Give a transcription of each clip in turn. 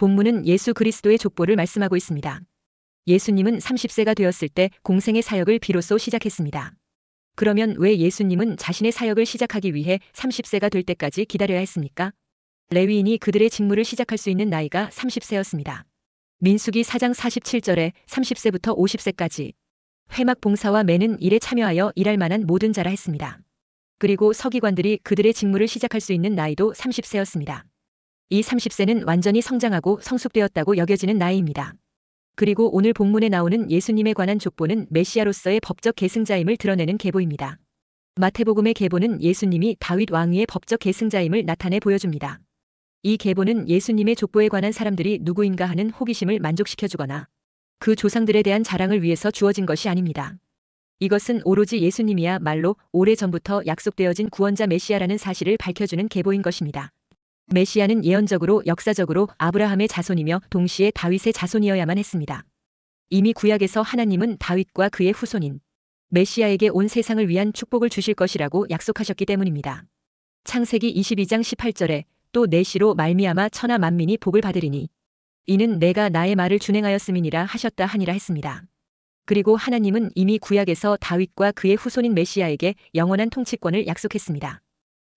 본문은 예수 그리스도의 족보를 말씀하고 있습니다. 예수님은 30세가 되었을 때 공생의 사역을 비로소 시작했습니다. 그러면 왜 예수님은 자신의 사역을 시작하기 위해 30세가 될 때까지 기다려야 했습니까? 레위인이 그들의 직무를 시작할 수 있는 나이가 30세였습니다. 민수기 4장 47절에 30세부터 50세까지 회막 봉사와 매는 일에 참여하여 일할 만한 모든 자라 했습니다. 그리고 서기관들이 그들의 직무를 시작할 수 있는 나이도 30세였습니다. 이 30세는 완전히 성장하고 성숙되었다고 여겨지는 나이입니다. 그리고 오늘 본문에 나오는 예수님에 관한 족보는 메시아로서의 법적 계승자임을 드러내는 계보입니다. 마태복음의 계보는 예수님이 다윗 왕위의 법적 계승자임을 나타내 보여줍니다. 이 계보는 예수님의 족보에 관한 사람들이 누구인가 하는 호기심을 만족시켜주거나 그 조상들에 대한 자랑을 위해서 주어진 것이 아닙니다. 이것은 오로지 예수님이야말로 오래전부터 약속되어진 구원자 메시아라는 사실을 밝혀주는 계보인 것입니다. 메시아는 예언적으로 역사적으로 아브라함의 자손이며 동시에 다윗의 자손이어야만 했습니다. 이미 구약에서 하나님은 다윗과 그의 후손인 메시아에게 온 세상을 위한 축복을 주실 것이라고 약속하셨기 때문입니다. 창세기 22장 18절에 또 내 씨로 말미암아 천하 만민이 복을 받으리니 이는 내가 나의 말을 준행하였음이니라 하셨다 하니라 했습니다. 그리고 하나님은 이미 구약에서 다윗과 그의 후손인 메시아에게 영원한 통치권을 약속했습니다.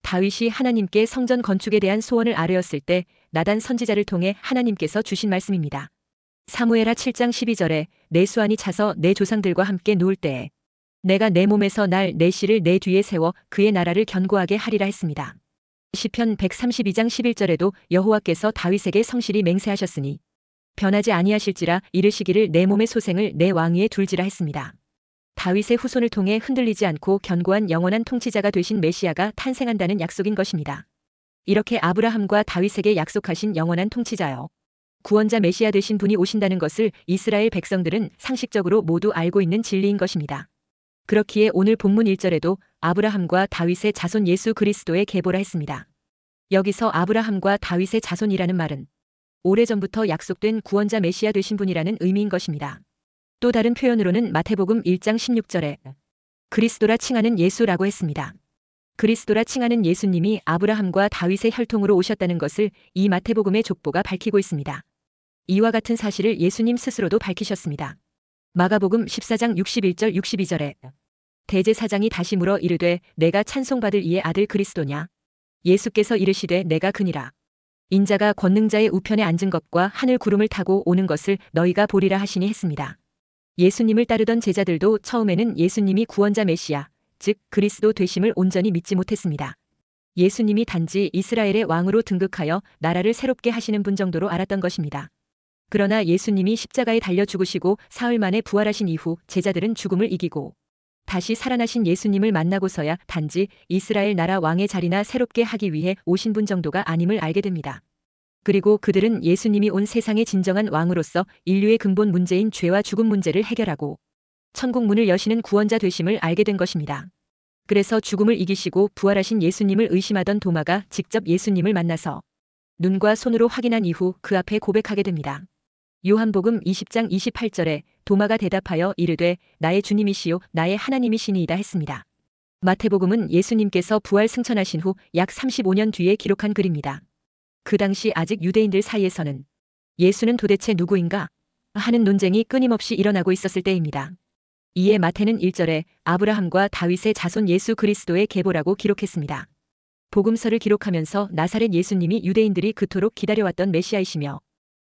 다윗이 하나님께 성전 건축에 대한 소원을 아뢰었을 때 나단 선지자를 통해 하나님께서 주신 말씀입니다. 사무엘하 7장 12절에 내 수완이 차서 내 조상들과 함께 누울 때에 내가 내 몸에서 내 씨를 내 뒤에 세워 그의 나라를 견고하게 하리라 했습니다. 시편 132장 11절에도 여호와께서 다윗에게 성실히 맹세하셨으니 변하지 아니하실지라 이르시기를 내 몸의 소생을 내 왕위에 둘지라 했습니다. 다윗의 후손을 통해 흔들리지 않고 견고한 영원한 통치자가 되신 메시아가 탄생한다는 약속인 것입니다. 이렇게 아브라함과 다윗에게 약속하신 영원한 통치자여 구원자 메시아 되신 분이 오신다는 것을 이스라엘 백성들은 상식적으로 모두 알고 있는 진리인 것입니다. 그렇기에 오늘 본문 1절에도 아브라함과 다윗의 자손 예수 그리스도의 계보라 했습니다. 여기서 아브라함과 다윗의 자손이라는 말은 오래전부터 약속된 구원자 메시아 되신 분이라는 의미인 것입니다. 또 다른 표현으로는 마태복음 1장 16절에 그리스도라 칭하는 예수라고 했습니다. 그리스도라 칭하는 예수님이 아브라함과 다윗의 혈통으로 오셨다는 것을 이 마태복음의 족보가 밝히고 있습니다. 이와 같은 사실을 예수님 스스로도 밝히셨습니다. 마가복음 14장 61절 62절에 대제사장이 다시 물어 이르되 내가 찬송받을 이의 아들 그리스도냐? 예수께서 이르시되 내가 그니라. 인자가 권능자의 우편에 앉은 것과 하늘 구름을 타고 오는 것을 너희가 보리라 하시니 했습니다. 예수님을 따르던 제자들도 처음에는 예수님이 구원자 메시아, 즉 그리스도 되심을 온전히 믿지 못했습니다. 예수님이 단지 이스라엘의 왕으로 등극하여 나라를 새롭게 하시는 분 정도로 알았던 것입니다. 그러나 예수님이 십자가에 달려 죽으시고 사흘 만에 부활하신 이후 제자들은 죽음을 이기고 다시 살아나신 예수님을 만나고서야 단지 이스라엘 나라 왕의 자리나 새롭게 하기 위해 오신 분 정도가 아님을 알게 됩니다. 그리고 그들은 예수님이 온 세상의 진정한 왕으로서 인류의 근본 문제인 죄와 죽음 문제를 해결하고 천국 문을 여시는 구원자 되심을 알게 된 것입니다. 그래서 죽음을 이기시고 부활하신 예수님을 의심하던 도마가 직접 예수님을 만나서 눈과 손으로 확인한 이후 그 앞에 고백하게 됩니다. 요한복음 20장 28절에 도마가 대답하여 이르되 나의 주님이시요 나의 하나님이시니이다 했습니다. 마태복음은 예수님께서 부활 승천하신 후 약 35년 뒤에 기록한 글입니다. 그 당시 아직 유대인들 사이에서는 예수는 도대체 누구인가 하는 논쟁이 끊임없이 일어나고 있었을 때입니다. 이에 마태는 1절에 아브라함과 다윗의 자손 예수 그리스도의 계보라고 기록했습니다. 복음서를 기록하면서 나사렛 예수님이 유대인들이 그토록 기다려왔던 메시아이시며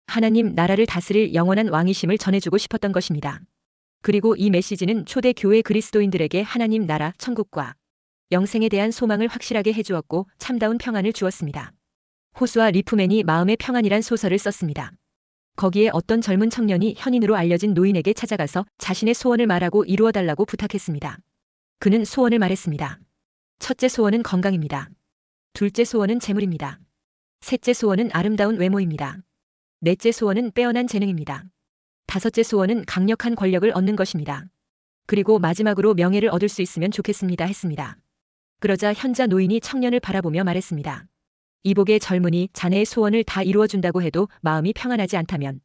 하나님 나라를 다스릴 영원한 왕이심을 전해주고 싶었던 것입니다. 그리고 이 메시지는 초대 교회 그리스도인들에게 하나님 나라 천국과 영생에 대한 소망을 확실하게 해주었고 참다운 평안을 주었습니다. 호수아 리프맨이 마음의 평안이란 소설을 썼습니다. 거기에 어떤 젊은 청년이 현인으로 알려진 노인에게 찾아가서 자신의 소원을 말하고 이루어달라고 부탁했습니다. 그는 소원을 말했습니다. 첫째 소원은 건강입니다. 둘째 소원은 재물입니다. 셋째 소원은 아름다운 외모입니다. 넷째 소원은 빼어난 재능입니다. 다섯째 소원은 강력한 권력을 얻는 것입니다. 그리고 마지막으로 명예를 얻을 수 있으면 좋겠습니다 했습니다. 그러자 현자 노인이 청년을 바라보며 말했습니다. 이복의 젊은이 자네의 소원을 다 이루어준다고 해도 마음이 평안하지 않다면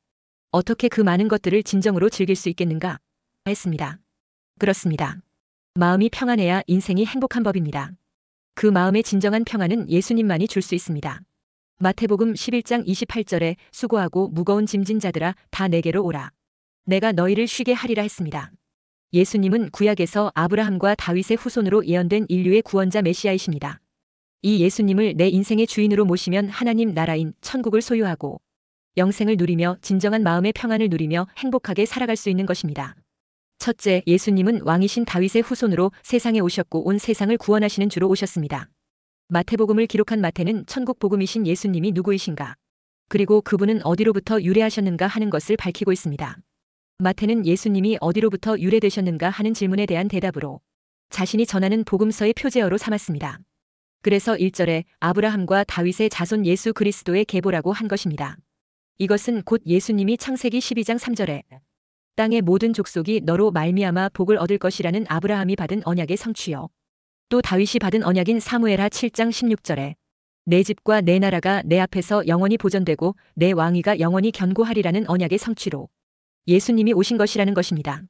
어떻게 그 많은 것들을 진정으로 즐길 수 있겠는가? 했습니다. 그렇습니다. 마음이 평안해야 인생이 행복한 법입니다. 그 마음의 진정한 평안은 예수님만이 줄 수 있습니다. 마태복음 11장 28절에 수고하고 무거운 짐진 자들아 다 내게로 오라. 내가 너희를 쉬게 하리라 했습니다. 예수님은 구약에서 아브라함과 다윗의 후손으로 예언된 인류의 구원자 메시아이십니다. 이 예수님을 내 인생의 주인으로 모시면 하나님 나라인 천국을 소유하고 영생을 누리며 진정한 마음의 평안을 누리며 행복하게 살아갈 수 있는 것입니다. 첫째, 예수님은 왕이신 다윗의 후손으로 세상에 오셨고 온 세상을 구원하시는 주로 오셨습니다. 마태복음을 기록한 마태는 천국 복음이신 예수님이 누구이신가, 그리고 그분은 어디로부터 유래하셨는가 하는 것을 밝히고 있습니다. 마태는 예수님이 어디로부터 유래되셨는가 하는 질문에 대한 대답으로 자신이 전하는 복음서의 표제어로 삼았습니다. 그래서 1절에 아브라함과 다윗의 자손 예수 그리스도의 계보라고 한 것입니다. 이것은 곧 예수님이 창세기 12장 3절에 땅의 모든 족속이 너로 말미암아 복을 얻을 것이라는 아브라함이 받은 언약의 성취요. 또 다윗이 받은 언약인 사무엘하 7장 16절에 내 집과 내 나라가 내 앞에서 영원히 보존되고 내 왕위가 영원히 견고하리라는 언약의 성취로 예수님이 오신 것이라는 것입니다.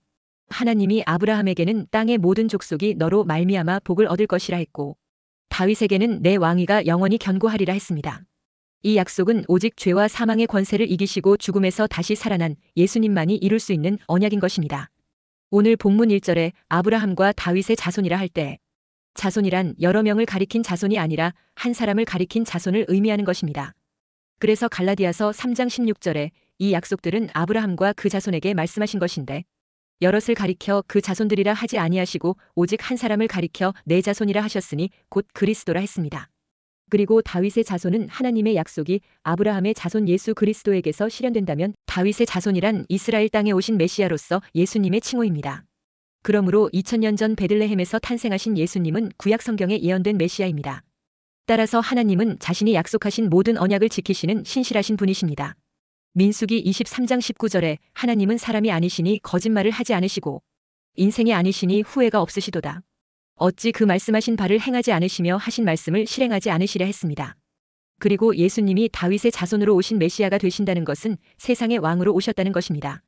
하나님이 아브라함에게는 땅의 모든 족속이 너로 말미암아 복을 얻을 것이라 했고 다윗에게는 내 왕위가 영원히 견고하리라 했습니다. 이 약속은 오직 죄와 사망의 권세를 이기시고 죽음에서 다시 살아난 예수님만이 이룰 수 있는 언약인 것입니다. 오늘 본문 1절에 아브라함과 다윗의 자손이라 할 때 자손이란 여러 명을 가리킨 자손이 아니라 한 사람을 가리킨 자손을 의미하는 것입니다. 그래서 갈라디아서 3장 16절에 이 약속들은 아브라함과 그 자손에게 말씀하신 것인데 여럿을 가리켜 그 자손들이라 하지 아니하시고 오직 한 사람을 가리켜 내 자손이라 하셨으니 곧 그리스도라 했습니다. 그리고 다윗의 자손은 하나님의 약속이 아브라함의 자손 예수 그리스도에게서 실현된다면 다윗의 자손이란 이스라엘 땅에 오신 메시아로서 예수님의 칭호입니다. 그러므로 2000년 전 베들레헴에서 탄생하신 예수님은 구약 성경에 예언된 메시아입니다. 따라서 하나님은 자신이 약속하신 모든 언약을 지키시는 신실하신 분이십니다. 민수기 23장 19절에 하나님은 사람이 아니시니 거짓말을 하지 않으시고 인생이 아니시니 후회가 없으시도다. 어찌 그 말씀하신 바를 행하지 않으시며 하신 말씀을 실행하지 않으시랴 했습니다. 그리고 예수님이 다윗의 자손으로 오신 메시아가 되신다는 것은 세상의 왕으로 오셨다는 것입니다.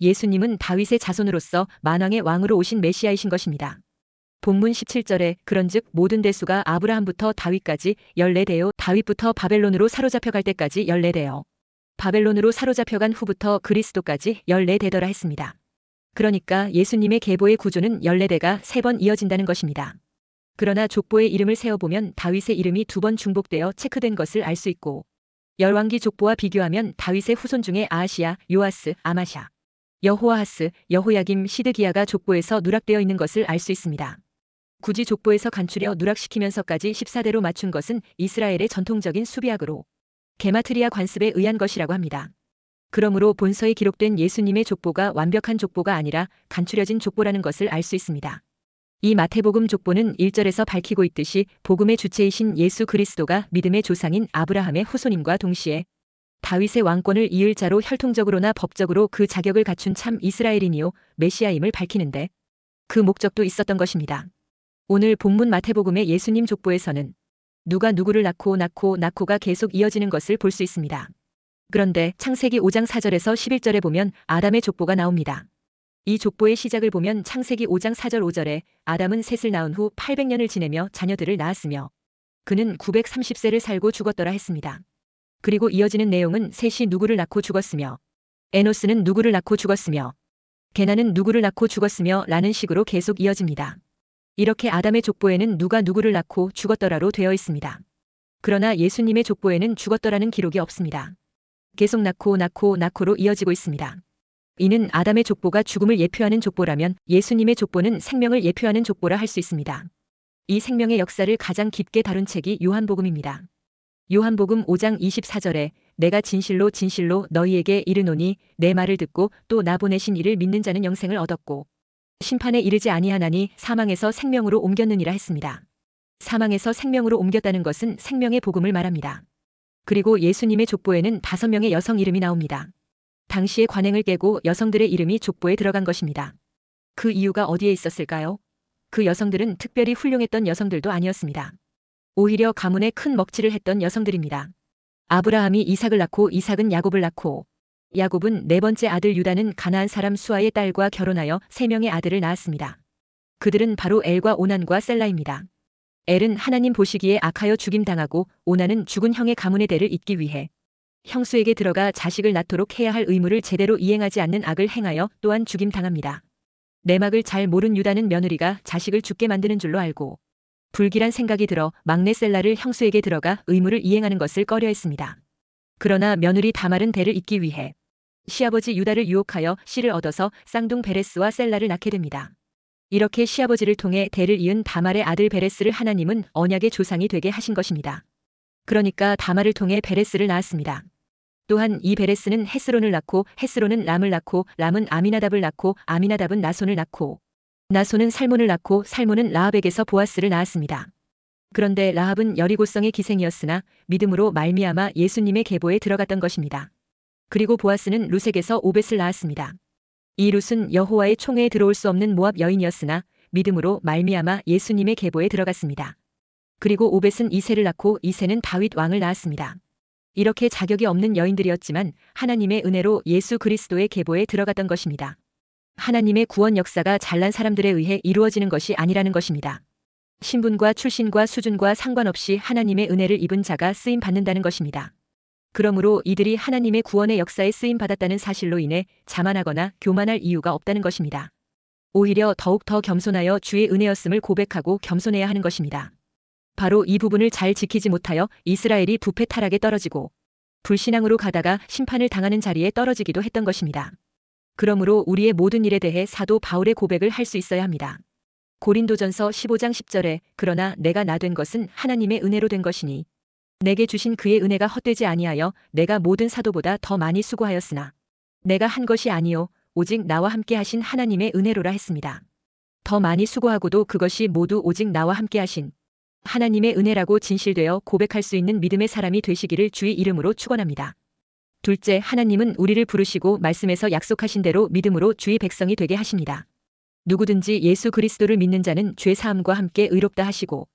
예수님은 다윗의 자손으로서 만왕의 왕으로 오신 메시아이신 것입니다. 본문 17절에 그런즉 모든 대수가 아브라함부터 다윗까지 14대요 다윗부터 바벨론으로 사로잡혀갈 때까지 14대요 바벨론으로 사로잡혀간 후부터 그리스도까지 14대더라 했습니다. 그러니까 예수님의 계보의 구조는 14대가 3번 이어진다는 것입니다. 그러나 족보의 이름을 세어보면 다윗의 이름이 2번 중복되어 체크된 것을 알 수 있고 열왕기 족보와 비교하면 다윗의 후손 중에 아하시야, 요아스, 아마샤, 여호아하스, 여호야김, 시드기야가 족보에서 누락되어 있는 것을 알 수 있습니다. 굳이 족보에서 간추려 누락시키면서까지 14대로 맞춘 것은 이스라엘의 전통적인 수비학으로 게마트리아 관습에 의한 것이라고 합니다. 그러므로 본서에 기록된 예수님의 족보가 완벽한 족보가 아니라 간추려진 족보라는 것을 알 수 있습니다. 이 마태복음 족보는 1절에서 밝히고 있듯이 복음의 주체이신 예수 그리스도가 믿음의 조상인 아브라함의 후손임과 동시에 다윗의 왕권을 이을 자로 혈통적으로나 법적으로 그 자격을 갖춘 참 이스라엘인이요 메시아임을 밝히는데 그 목적도 있었던 것입니다. 오늘 본문 마태복음의 예수님 족보에서는 누가 누구를 낳고가 계속 이어지는 것을 볼 수 있습니다. 그런데 창세기 5장 4절에서 11절에 보면 아담의 족보가 나옵니다. 이 족보의 시작을 보면 창세기 5장 4절 5절에 아담은 셋을 낳은 후 800년을 지내며 자녀들을 낳았으며 그는 930세를 살고 죽었더라 했습니다. 그리고 이어지는 내용은 셋이 누구를 낳고 죽었으며 에노스는 누구를 낳고 죽었으며 게나는 누구를 낳고 죽었으며 라는 식으로 계속 이어집니다. 이렇게 아담의 족보에는 누가 누구를 낳고 죽었더라로 되어 있습니다. 그러나 예수님의 족보에는 죽었더라는 기록이 없습니다. 계속 낳고로 이어지고 있습니다. 이는 아담의 족보가 죽음을 예표하는 족보라면 예수님의 족보는 생명을 예표하는 족보라 할 수 있습니다. 이 생명의 역사를 가장 깊게 다룬 책이 요한복음입니다. 요한복음 5장 24절에 내가 진실로 너희에게 이르노니 내 말을 듣고 또 나 보내신 이를 믿는 자는 영생을 얻었고 심판에 이르지 아니하나니 사망에서 생명으로 옮겼느니라 했습니다. 사망에서 생명으로 옮겼다는 것은 생명의 복음을 말합니다. 그리고 예수님의 족보에는 5명의 여성 이름이 나옵니다. 당시의 관행을 깨고 여성들의 이름이 족보에 들어간 것입니다. 그 이유가 어디에 있었을까요? 그 여성들은 특별히 훌륭했던 여성들도 아니었습니다. 오히려 가문에 큰 먹칠을 했던 여성들입니다. 아브라함이 이삭을 낳고 이삭은 야곱을 낳고 야곱은 네 번째 아들 유다는 가나안 사람 수아의 딸과 결혼하여 3명의 아들을 낳았습니다. 그들은 바로 엘과 오난과 셀라입니다. 엘은 하나님 보시기에 악하여 죽임당하고 오나는 죽은 형의 가문의 대를 잇기 위해 형수에게 들어가 자식을 낳도록 해야 할 의무를 제대로 이행하지 않는 악을 행하여 또한 죽임당합니다. 내막을 잘 모른 유다는 며느리가 자식을 죽게 만드는 줄로 알고 불길한 생각이 들어 막내 셀라를 형수에게 들어가 의무를 이행하는 것을 꺼려했습니다. 그러나 며느리 다말은 대를 잇기 위해 시아버지 유다를 유혹하여 씨를 얻어서 쌍둥 베레스와 셀라를 낳게 됩니다. 이렇게 시아버지를 통해 대를 이은 다말의 아들 베레스를 하나님은 언약의 조상이 되게 하신 것입니다. 그러니까 다말을 통해 베레스를 낳았습니다. 또한 이 베레스는 헤스론을 낳고 헤스론은 람을 낳고 람은 아미나답을 낳고 아미나답은 나손을 낳고 나손은 살몬을 낳고 살몬은 라합에게서 보아스를 낳았습니다. 그런데 라합은 여리고성의 기생이었으나 믿음으로 말미암아 예수님의 계보에 들어갔던 것입니다. 그리고 보아스는 룻에게서 오벳을 낳았습니다. 이 룻은 여호와의 총회에 들어올 수 없는 모압 여인이었으나 믿음으로 말미암아 예수님의 계보에 들어갔습니다. 그리고 오벳은 이새를 낳고 이새는 다윗 왕을 낳았습니다. 이렇게 자격이 없는 여인들이었지만 하나님의 은혜로 예수 그리스도의 계보에 들어갔던 것입니다. 하나님의 구원 역사가 잘난 사람들에 의해 이루어지는 것이 아니라는 것입니다. 신분과 출신과 수준과 상관없이 하나님의 은혜를 입은 자가 쓰임 받는다는 것입니다. 그러므로 이들이 하나님의 구원의 역사에 쓰임 받았다는 사실로 인해 자만하거나 교만할 이유가 없다는 것입니다. 오히려 더욱 더 겸손하여 주의 은혜였음을 고백하고 겸손해야 하는 것입니다. 바로 이 부분을 잘 지키지 못하여 이스라엘이 부패 타락에 떨어지고 불신앙으로 가다가 심판을 당하는 자리에 떨어지기도 했던 것입니다. 그러므로 우리의 모든 일에 대해 사도 바울의 고백을 할 수 있어야 합니다. 고린도전서 15장 10절에 그러나 내가 나 된 것은 하나님의 은혜로 된 것이니 내게 주신 그의 은혜가 헛되지 아니하여 내가 모든 사도보다 더 많이 수고하였으나 내가 한 것이 아니요 오직 나와 함께 하신 하나님의 은혜로라 했습니다. 더 많이 수고하고도 그것이 모두 오직 나와 함께 하신 하나님의 은혜라고 진실되어 고백할 수 있는 믿음의 사람이 되시기를 주의 이름으로 축원합니다. 둘째, 하나님은 우리를 부르시고 말씀에서 약속하신 대로 믿음으로 주의 백성이 되게 하십니다. 누구든지 예수 그리스도를 믿는 자는 죄 사함과 함께 의롭다 하시고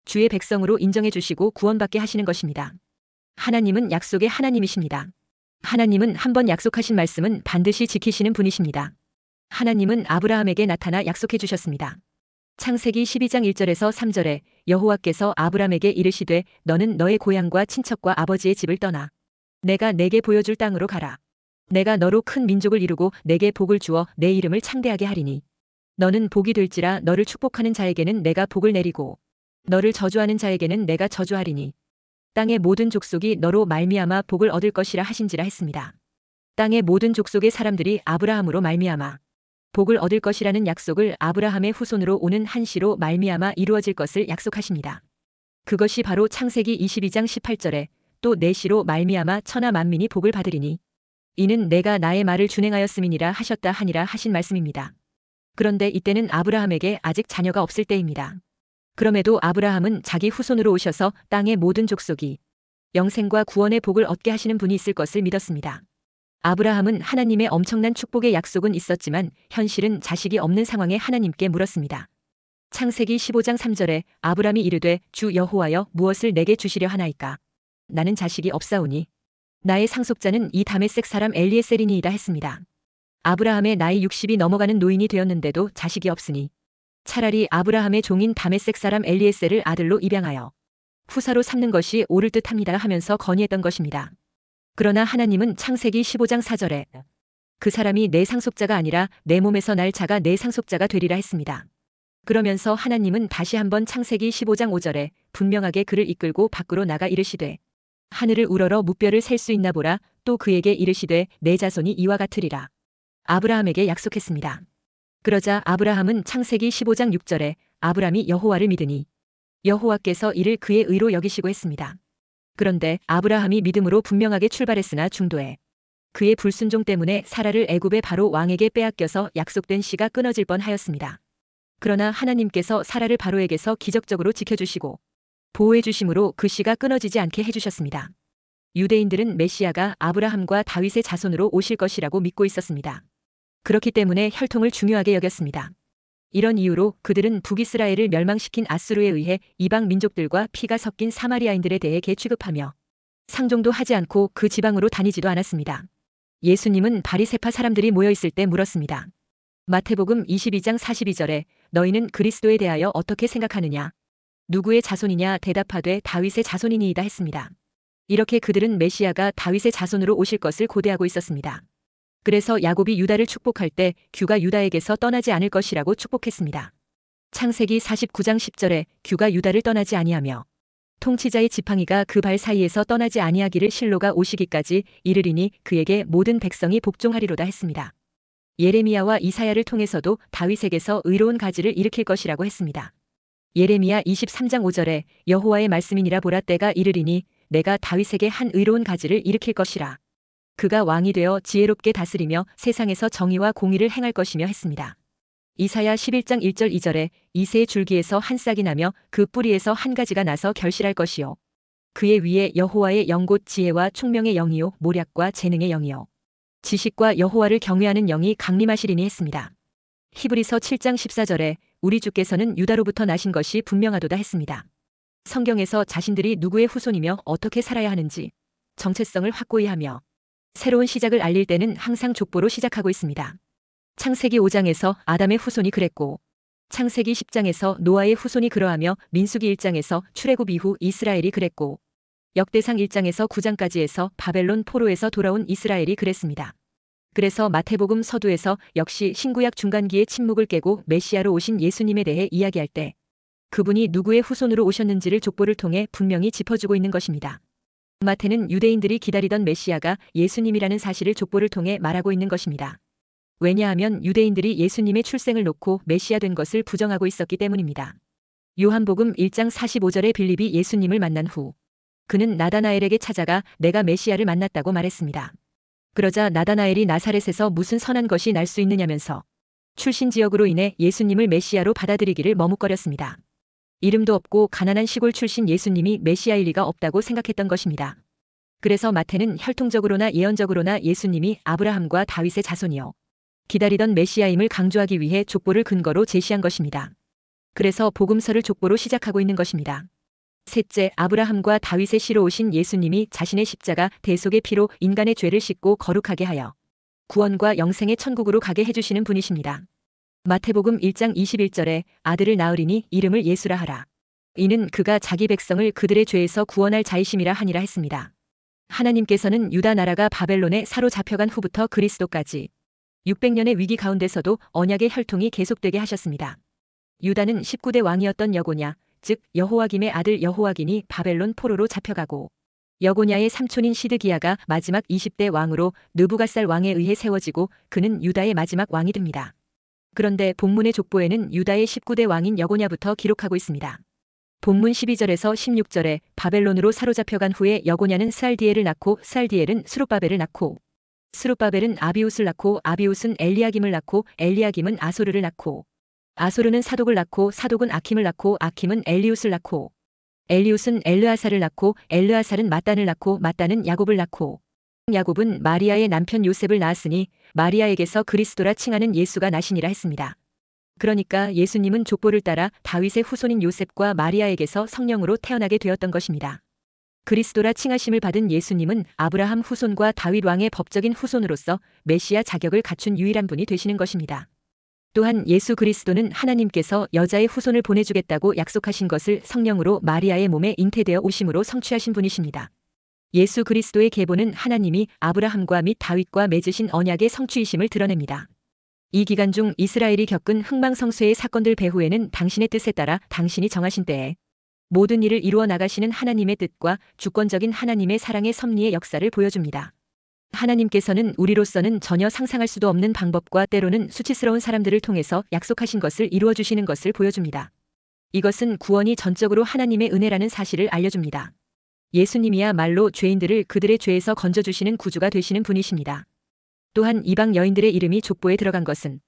주의 백성으로 인정해 주시고 구원받게 하시는 것입니다. 하나님은 약속의 하나님이십니다. 하나님은 한번 약속하신 말씀은 반드시 지키시는 분이십니다. 하나님은 아브라함에게 나타나 약속해 주셨습니다. 창세기 12장 1절에서 3절에 여호와께서 아브라함에게 이르시되 너는 너의 고향과 친척과 아버지의 집을 떠나 내가 내게 보여줄 땅으로 가라. 내가 너로 큰 민족을 이루고 내게 복을 주어 내 이름을 창대하게 하리니 너는 복이 될지라 너를 축복하는 자에게는 내가 복을 내리고 너를 저주하는 자에게는 내가 저주하리니 땅의 모든 족속이 너로 말미암아 복을 얻을 것이라 하신지라 했습니다. 땅의 모든 족속의 사람들이 아브라함으로 말미암아 복을 얻을 것이라는 약속을 아브라함의 후손으로 오는 한 씨로 말미암아 이루어질 것을 약속하십니다. 그것이 바로 창세기 22장 18절에 또 내 씨로 말미암아 천하 만민이 복을 받으리니 이는 내가 나의 말을 준행하였음이니라 하셨다 하니라 하신 말씀입니다. 그런데 이때는 아브라함에게 아직 자녀가 없을 때입니다. 그럼에도 아브라함은 자기 후손으로 오셔서 땅의 모든 족속이 영생과 구원의 복을 얻게 하시는 분이 있을 것을 믿었습니다. 아브라함은 하나님의 엄청난 축복의 약속은 있었지만 현실은 자식이 없는 상황에 하나님께 물었습니다. 창세기 15장 3절에 아브라함이 이르되 주 여호와여 무엇을 내게 주시려 하나이까? 나는 자식이 없사오니 나의 상속자는 이 다메섹 사람 엘리에셀이니이다 했습니다. 아브라함의 나이 60이 넘어가는 노인이 되었는데도 자식이 없으니 차라리 아브라함의 종인 다메섹 사람 엘리에셀을 아들로 입양하여 후사로 삼는 것이 옳을 듯합니다 하면서 건의했던 것입니다. 그러나 하나님은 창세기 15장 4절에 그 사람이 내 상속자가 아니라 내 몸에서 날 자가 내 상속자가 되리라 했습니다. 그러면서 하나님은 다시 한번 창세기 15장 5절에 분명하게 그를 이끌고 밖으로 나가 이르시되 하늘을 우러러 무뼈를 셀 수 있나 보라. 또 그에게 이르시되 내 자손이 이와 같으리라. 아브라함에게 약속했습니다. 그러자 아브라함은 창세기 15장 6절에 아브라함이 여호와를 믿으니 여호와께서 이를 그의 의로 여기시고 했습니다. 그런데 아브라함이 믿음으로 분명하게 출발했으나 중도에 그의 불순종 때문에 사라를 애굽의 바로 왕에게 빼앗겨서 약속된 씨가 끊어질 뻔하였습니다. 그러나 하나님께서 사라를 바로에게서 기적적으로 지켜주시고 보호해 주심으로 그 씨가 끊어지지 않게 해주셨습니다. 유대인들은 메시아가 아브라함과 다윗의 자손으로 오실 것이라고 믿고 있었습니다. 그렇기 때문에 혈통을 중요하게 여겼습니다. 이런 이유로 그들은 북이스라엘을 멸망시킨 아수르에 의해 이방 민족들과 피가 섞인 사마리아인들에 대해 개취급하며 상종도 하지 않고 그 지방으로 다니지도 않았습니다. 예수님은 바리새파 사람들이 모여있을 때 물었습니다. 마태복음 22장 42절에 너희는 그리스도에 대하여 어떻게 생각하느냐? 누구의 자손이냐 대답하되 다윗의 자손이니이다 했습니다. 이렇게 그들은 메시아가 다윗의 자손으로 오실 것을 고대하고 있었습니다. 그래서 야곱이 유다를 축복할 때 규가 유다에게서 떠나지 않을 것이라고 축복했습니다. 창세기 49장 10절에 규가 유다를 떠나지 아니하며 통치자의 지팡이가 그 발 사이에서 떠나지 아니하기를 실로가 오시기까지 이르리니 그에게 모든 백성이 복종하리로다 했습니다. 예레미야와 이사야를 통해서도 다윗에게서 의로운 가지를 일으킬 것이라고 했습니다. 예레미야 23장 5절에 여호와의 말씀이니라 보라 때가 이르리니 내가 다윗에게 한 의로운 가지를 일으킬 것이라. 그가 왕이 되어 지혜롭게 다스리며 세상에서 정의와 공의를 행할 것이며 했습니다. 이사야 11장 1절 2절에 이새의 줄기에서 한 싹이 나며 그 뿌리에서 한 가지가 나서 결실할 것이요. 그의 위에 여호와의 영 곧 지혜와 총명의 영이요 모략과 재능의 영이요 지식과 여호와를 경외하는 영이 강림하시리니 했습니다. 히브리서 7장 14절에 우리 주께서는 유다로부터 나신 것이 분명하도다 했습니다. 성경에서 자신들이 누구의 후손이며 어떻게 살아야 하는지 정체성을 확고히 하며 새로운 시작을 알릴 때는 항상 족보로 시작하고 있습니다. 창세기 5장에서 아담의 후손이 그랬고 창세기 10장에서 노아의 후손이 그러하며 민수기 1장에서 출애굽 이후 이스라엘이 그랬고 역대상 1장에서 9장까지에서 바벨론 포로에서 돌아온 이스라엘이 그랬습니다. 그래서 마태복음 서두에서 역시 신구약 중간기의 침묵을 깨고 메시아로 오신 예수님에 대해 이야기할 때 그분이 누구의 후손으로 오셨는지를 족보를 통해 분명히 짚어주고 있는 것입니다. 마태는 유대인들이 기다리던 메시아가 예수님이라는 사실을 족보를 통해 말하고 있는 것입니다. 왜냐하면 유대인들이 예수님의 출생을 놓고 메시아 된 것을 부정하고 있었기 때문입니다. 요한복음 1장 45절에 빌립이 예수님을 만난 후 그는 나다나엘에게 찾아가 내가 메시아를 만났다고 말했습니다. 그러자 나다나엘이 나사렛에서 무슨 선한 것이 날 수 있느냐면서 출신 지역으로 인해 예수님을 메시아로 받아들이기를 머뭇거렸습니다. 이름도 없고 가난한 시골 출신 예수님이 메시아일 리가 없다고 생각했던 것입니다. 그래서 마태는 혈통적으로나 예언적으로나 예수님이 아브라함과 다윗의 자손이요 기다리던 메시아임을 강조하기 위해 족보를 근거로 제시한 것입니다. 그래서 복음서를 족보로 시작하고 있는 것입니다. 셋째, 아브라함과 다윗의 씨로 오신 예수님이 자신의 십자가 대속의 피로 인간의 죄를 씻고 거룩하게 하여 구원과 영생의 천국으로 가게 해주시는 분이십니다. 마태복음 1장 21절에 아들을 낳으리니 이름을 예수라 하라. 이는 그가 자기 백성을 그들의 죄에서 구원할 자이심이라 하니라 했습니다. 하나님께서는 유다 나라가 바벨론에 사로잡혀간 후부터 그리스도까지 600년의 위기 가운데서도 언약의 혈통이 계속되게 하셨습니다. 유다는 19대 왕이었던 여고냐, 즉 여호와김의 아들 여호와긴이 바벨론 포로로 잡혀가고 여고냐의 삼촌인 시드기야가 마지막 20대 왕으로 느부갓살 왕에 의해 세워지고 그는 유다의 마지막 왕이 됩니다. 그런데 본문의 족보에는 유다의 19대 왕인 여고냐부터 기록하고 있습니다. 본문 12절에서 16절에 바벨론으로 사로잡혀간 후에 여고냐는 스알디엘을 낳고 스알디엘은 스룹바벨을 낳고 스룹바벨은 아비웃을 낳고 아비웃은 엘리야김을 낳고 엘리야김은 아소르를 낳고 아소르는 사독을 낳고 사독은 아킴을 낳고 아킴은 엘리웃을 낳고 엘리웃은 엘르아살을 낳고 엘르아살은 mat단을 낳고 mat단은 야곱을 낳고 야곱은 마리아의 남편 요셉을 낳았으니 마리아에게서 그리스도라 칭하는 예수가 나시니라 했습니다. 그러니까 예수님은 족보를 따라 다윗의 후손인 요셉과 마리아에게서 성령으로 태어나게 되었던 것입니다. 그리스도라 칭하심을 받은 예수님은 아브라함 후손과 다윗 왕의 법적인 후손으로서 메시아 자격을 갖춘 유일한 분이 되시는 것입니다. 또한 예수 그리스도는 하나님께서 여자의 후손을 보내주겠다고 약속하신 것을 성령으로 마리아의 몸에 잉태되어 오심으로 성취하신 분이십니다. 예수 그리스도의 계보는 하나님이 아브라함과 및 다윗과 맺으신 언약의 성취이심을 드러냅니다. 이 기간 중 이스라엘이 겪은 흥망성쇠의 사건들 배후에는 당신의 뜻에 따라 당신이 정하신 때에 모든 일을 이루어 나가시는 하나님의 뜻과 주권적인 하나님의 사랑의 섭리의 역사를 보여줍니다. 하나님께서는 우리로서는 전혀 상상할 수도 없는 방법과 때로는 수치스러운 사람들을 통해서 약속하신 것을 이루어 주시는 것을 보여줍니다. 이것은 구원이 전적으로 하나님의 은혜라는 사실을 알려줍니다. 예수님이야말로 죄인들을 그들의 죄에서 건져주시는 구주가 되시는 분이십니다. 또한 이방 여인들의 이름이 족보에 들어간 것은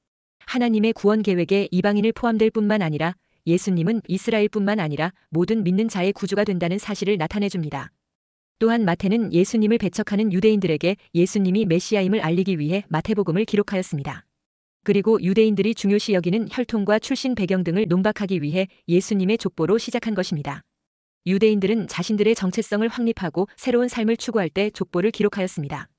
하나님의 구원 계획에 이방인을 포함될 뿐만 아니라 예수님은 이스라엘뿐만 아니라 모든 믿는 자의 구주가 된다는 사실을 나타내줍니다. 또한 마태는 예수님을 배척하는 유대인들에게 예수님이 메시아임을 알리기 위해 마태복음을 기록하였습니다. 그리고 유대인들이 중요시 여기는 혈통과 출신 배경 등을 논박하기 위해 예수님의 족보로 시작한 것입니다. 유대인들은 자신들의 정체성을 확립하고 새로운 삶을 추구할 때 족보를 기록하였습니다.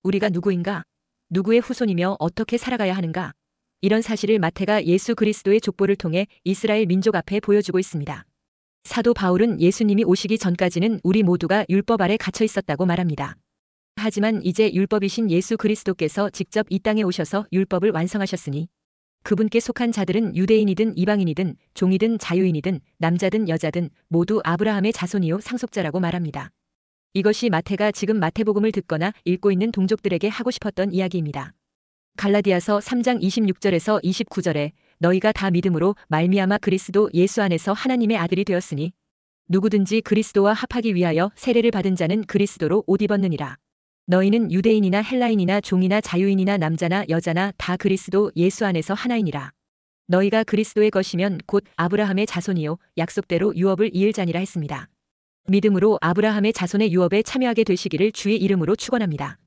우리가 누구인가? 누구의 후손이며 어떻게 살아가야 하는가? 이런 사실을 마태가 예수 그리스도의 족보를 통해 이스라엘 민족 앞에 보여주고 있습니다. 사도 바울은 예수님이 오시기 전까지는 우리 모두가 율법 아래 갇혀 있었다고 말합니다. 하지만 이제 율법이신 예수 그리스도께서 직접 이 땅에 오셔서 율법을 완성하셨으니 그분께 속한 자들은 유대인이든 이방인이든 종이든 자유인이든 남자든 여자든 모두 아브라함의 자손이요 상속자라고 말합니다. 이것이 마태가 지금 마태복음을 듣거나 읽고 있는 동족들에게 하고 싶었던 이야기입니다. 갈라디아서 3장 26절에서 29절에 너희가 다 믿음으로 말미암아 그리스도 예수 안에서 하나님의 아들이 되었으니 누구든지 그리스도와 합하기 위하여 세례를 받은 자는 그리스도로 옷 입었느니라. 너희는 유대인이나 헬라인이나 종이나 자유인이나 남자나 여자나 다 그리스도 예수 안에서 하나이니라. 너희가 그리스도의 것이면 곧 아브라함의 자손이요 약속대로 유업을 이을 자니라 했습니다. 믿음으로 아브라함의 자손의 유업에 참여하게 되시기를 주의 이름으로 축원합니다.